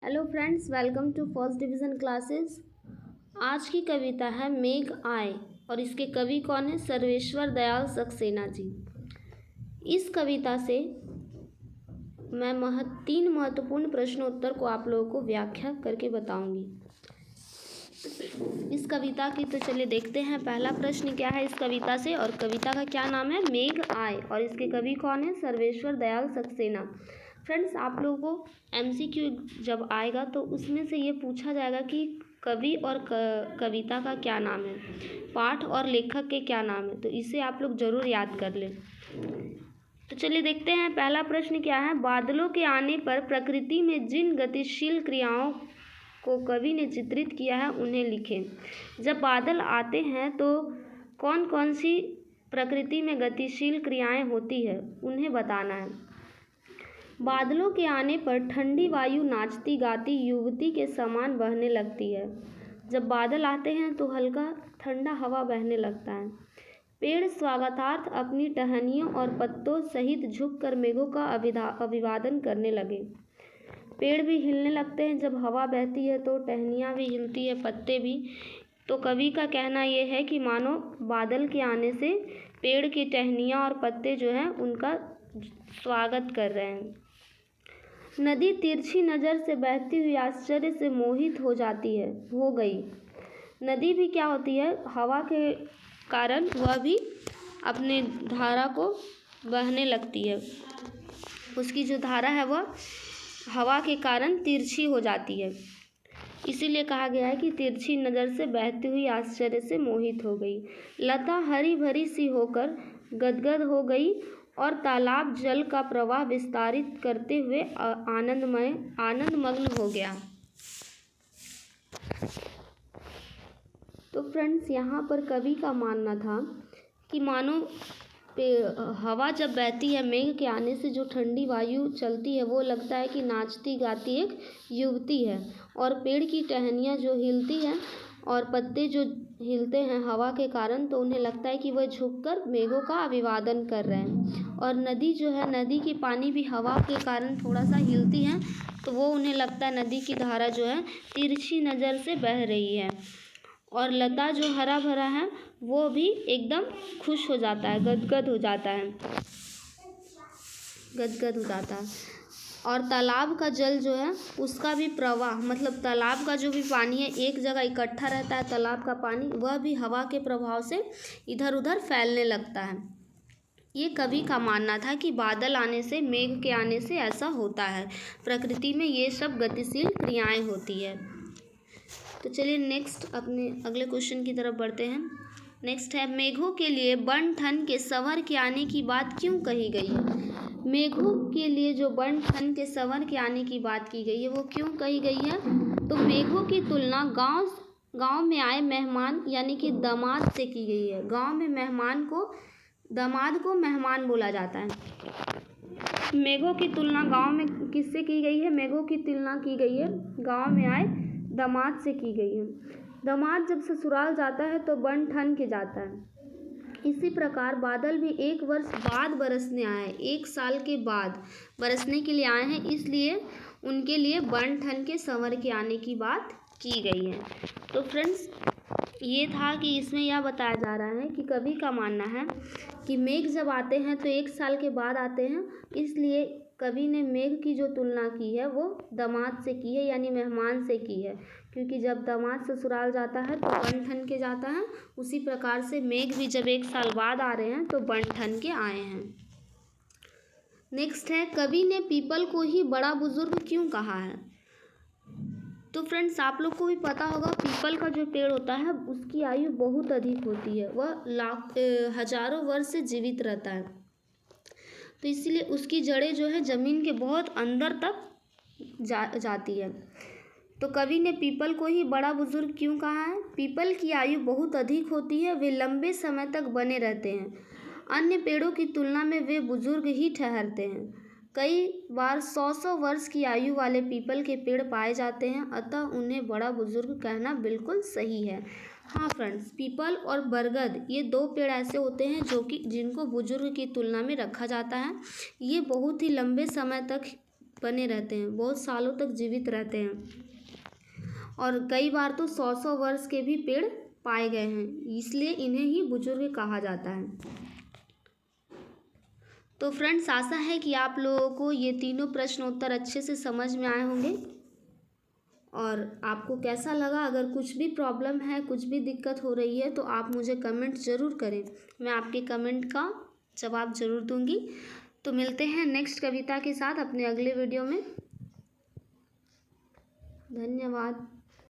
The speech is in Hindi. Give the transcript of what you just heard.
Hello friends, welcome to first division classes. आज की कविता है मेघ आए और इसके कवि कौन है? सर्वेश्वर दयाल सक्सेना जी। इस कविता से मैं तीन महत्वपूर्ण प्रश्नोत्तर को आप लोगों को व्याख्या करके बताऊंगी। इस कविता की तो चलिए देखते हैं। पहला प्रश्न क्या है इस कविता से, और कविता का क्या नाम है? मेघ आए, और इसके कवि कौन है? सर्वेश्वर दयाल सक्सेना। फ्रेंड्स, आप लोगों को एमसीक्यू जब आएगा तो उसमें से ये पूछा जाएगा कि कवि और कविता का क्या नाम है, पाठ और लेखक के क्या नाम है, तो इसे आप लोग ज़रूर याद कर लें। तो चलिए देखते हैं। पहला प्रश्न क्या है? बादलों के आने पर प्रकृति में जिन गतिशील क्रियाओं को कवि ने चित्रित किया है उन्हें लिखें। जब बादल आते हैं तो कौन कौन सी प्रकृति में गतिशील क्रियाएं होती है उन्हें बताना है। बादलों के आने पर ठंडी वायु नाचती गाती युवती के समान बहने लगती है। जब बादल आते हैं तो हल्का ठंडा हवा बहने लगता है। पेड़ स्वागतार्थ अपनी टहनियों और पत्तों सहित झुककर मेघों का अभिवादन करने लगे। पेड़ भी हिलने लगते हैं जब हवा बहती है, तो टहनियाँ भी हिलती है, पत्ते भी। तो कवि का कहना यह है कि मानो बादल के आने से पेड़ की टहनियाँ और पत्ते जो हैं उनका स्वागत कर रहे हैं। नदी तिरछी नज़र से बहती हुई आश्चर्य से मोहित हो गई। नदी भी क्या होती है? हवा के कारण वह भी अपने धारा को बहने लगती है। उसकी जो धारा है वह हवा के कारण तिरछी हो जाती है। इसीलिए कहा गया है कि तिरछी नज़र से बहती हुई आश्चर्य से मोहित हो गई। लता हरी भरी सी होकर गदगद हो गई और तालाब जल का प्रवाह विस्तारित करते हुए आनंदमग्न हो गया। तो फ्रेंड्स, यहाँ पर कवि का मानना था कि मानो हवा जब बहती है, मेघ के आने से जो ठंडी वायु चलती है वो लगता है कि नाचती गाती एक युवती है, और पेड़ की टहनियाँ जो हिलती हैं और पत्ते जो हिलते हैं हवा के कारण, तो उन्हें लगता है कि वह झुककर मेघों का अभिवादन कर रहे हैं। और नदी जो है, नदी की पानी भी हवा के कारण थोड़ा सा हिलती है, तो वो उन्हें लगता है नदी की धारा जो है तिरछी नज़र से बह रही है। और लता जो हरा भरा है वो भी एकदम खुश हो जाता है, गदगद हो जाता है, और तालाब का जल जो है उसका भी प्रवाह, मतलब तालाब का जो भी पानी है एक जगह इकट्ठा रहता है, तालाब का पानी, वह भी हवा के प्रभाव से इधर उधर फैलने लगता है। ये कवि का मानना था कि बादल आने से, मेघ के आने से ऐसा होता है। प्रकृति में ये सब गतिशील क्रियाएं होती है। तो चलिए नेक्स्ट अपने अगले क्वेश्चन की तरफ बढ़ते हैं। नेक्स्ट है, मेघों के लिए बन ठन के संवर के आने की बात क्यों कही गई है? मेघों के लिए जो बन ठन के संवर के आने की बात की गई है वो क्यों कही गई है? तो मेघों की तुलना गांव में आए मेहमान यानी कि दामाद से की गई है। गांव में दामाद को मेहमान बोला जाता है। मेघों की तुलना गांव में किससे की गई है? मेघों की तुलना की गई है गांव में आए दामाद से की गई है। दामाद जब ससुराल जाता है तो बन ठन के जाता है। इसी प्रकार बादल भी एक वर्ष बाद बरसने आए हैं, 1 साल के बाद बरसने के लिए आए हैं, इसलिए उनके लिए बन ठन के संवर के आने की बात की गई है। तो फ्रेंड्स, ये था कि इसमें यह बताया जा रहा है कि कवि का मानना है कि मेघ जब आते हैं तो 1 साल के बाद आते हैं, इसलिए कवि ने मेघ की जो तुलना की है वो दामाद से की है, यानी मेहमान से की है। क्योंकि जब दामाद ससुराल जाता है तो बन ठन के जाता है, उसी प्रकार से मेघ भी जब 1 साल बाद आ रहे हैं तो बन ठन के आए हैं। नेक्स्ट है, कवि ने पीपल को ही बड़ा बुजुर्ग क्यों कहा है? तो फ्रेंड्स, आप लोग को भी पता होगा पीपल का जो पेड़ होता है उसकी आयु बहुत अधिक होती है, वह हजारों वर्ष से जीवित रहता है। तो इसीलिए उसकी जड़ें जो है ज़मीन के बहुत अंदर तक जाती है। तो कवि ने पीपल को ही बड़ा बुजुर्ग क्यों कहा है? पीपल की आयु बहुत अधिक होती है, वे लंबे समय तक बने रहते हैं। अन्य पेड़ों की तुलना में वे बुजुर्ग ही ठहरते हैं। कई बार 100 वर्ष की आयु वाले पीपल के पेड़ पाए जाते हैं, अतः उन्हें बड़ा बुजुर्ग कहना बिल्कुल सही है। हाँ फ्रेंड्स, पीपल और बरगद ये 2 पेड़ ऐसे होते हैं जिनको बुजुर्ग की तुलना में रखा जाता है। ये बहुत ही लंबे समय तक बने रहते हैं, बहुत सालों तक जीवित रहते हैं और कई बार तो 100-100 वर्ष के भी पेड़ पाए गए हैं, इसलिए इन्हें ही बुजुर्ग कहा जाता है। तो फ्रेंड्स, आशा है कि आप लोगों को ये तीनों प्रश्न उत्तर अच्छे से समझ में आए होंगे और आपको कैसा लगा। अगर कुछ भी प्रॉब्लम है, कुछ भी दिक्कत हो रही है तो आप मुझे कमेंट ज़रूर करें, मैं आपके कमेंट का जवाब ज़रूर दूंगी। तो मिलते हैं नेक्स्ट कविता के साथ अपने अगले वीडियो में। धन्यवाद।